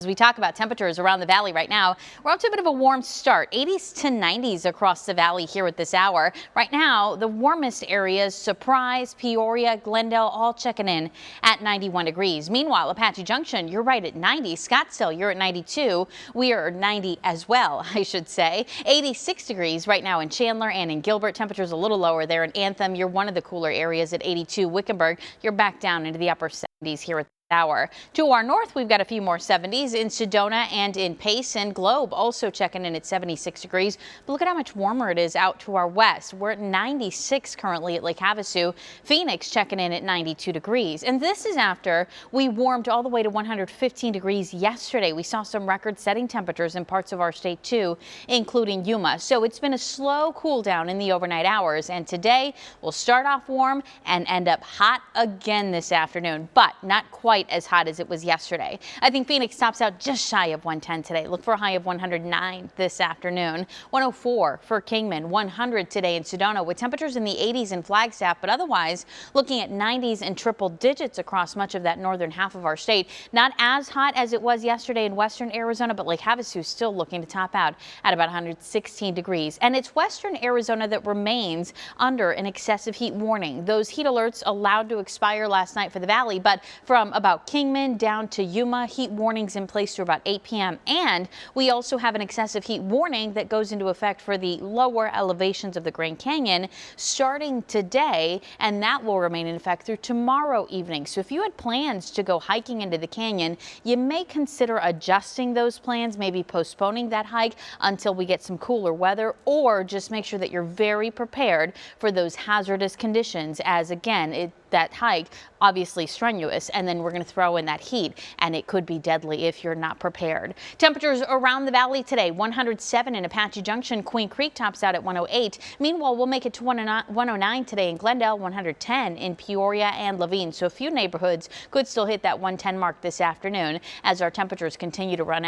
As we talk about temperatures around the valley right now, we're up to a bit of a warm start. 80s to 90s across the valley here at this hour. Right now, the warmest areas, Surprise, Peoria, Glendale, all checking in at 91 degrees. Meanwhile, Apache Junction, you're right at 90. Scottsdale, you're at 92. We are 90 as well, I should say. 86 degrees right now in Chandler and in Gilbert. Temperatures a little lower there in Anthem. You're one of the cooler areas at 82. Wickenburg, you're back down into the upper 70s here at hour. To our north, we've got a few more 70s in Sedona and in Pace, and Globe also checking in at 76 degrees. But look at how much warmer it is out to our west. We're at 96 currently at Lake Havasu. Phoenix checking in at 92 degrees. And this is after we warmed all the way to 115 degrees yesterday. We saw some record-setting temperatures in parts of our state too, including Yuma. So it's been a slow cool down in the overnight hours. And today we'll start off warm and end up hot again this afternoon, but not quite as hot as it was yesterday. I think Phoenix tops out just shy of 110 today. Look for a high of 109 this afternoon. 104 for Kingman, 100 today in Sedona with temperatures in the 80s in Flagstaff, but otherwise looking at 90s and triple digits across much of that northern half of our state. Not as hot as it was yesterday in western Arizona, but Lake Havasu still looking to top out at about 116 degrees. And it's western Arizona that remains under an excessive heat warning. Those heat alerts allowed to expire last night for the valley, but from about Kingman down to Yuma, heat warnings in place through about 8 p.m. And we also have an excessive heat warning that goes into effect for the lower elevations of the Grand Canyon starting today, and that will remain in effect through tomorrow evening. So if you had plans to go hiking into the canyon, you may consider adjusting those plans, maybe postponing that hike until we get some cooler weather, or just make sure that you're very prepared for those hazardous conditions, as again, that hike obviously strenuous, and then we're going to throw in that heat and it could be deadly if you're not prepared. Temperatures around the valley today: 107 in Apache Junction. Queen Creek tops out at 108. Meanwhile, we'll make it to 109 today in Glendale, 110 in Peoria and Laveen. So a few neighborhoods could still hit that 110 mark this afternoon as our temperatures continue to run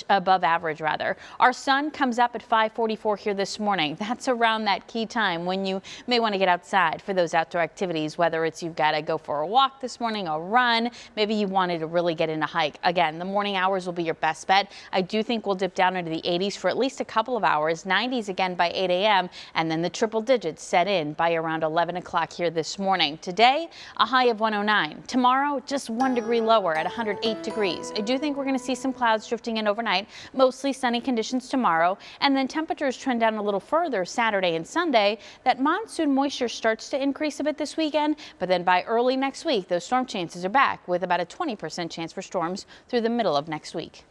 above average rather. Our sun comes up at 5:44 here this morning. That's around that key time when you may want to get outside for those outdoor activities, whether it's you've got to go for a walk this morning, a run, maybe you wanted to really get in a hike. Again, the morning hours will be your best bet. I do think we'll dip down into the 80s for at least a couple of hours, 90s again by 8 a.m. and then the triple digits set in by around 11 o'clock here this morning. Today, a high of 109. Tomorrow, just 1 degree lower at 108 degrees. I do think we're going to see some clouds drifting in overnight, mostly sunny conditions tomorrow, and then temperatures trend down a little further Saturday and Sunday. That monsoon moisture starts to increase a bit this weekend, but then by early next week, those storm chances are back with about a 20% chance for storms through the middle of next week.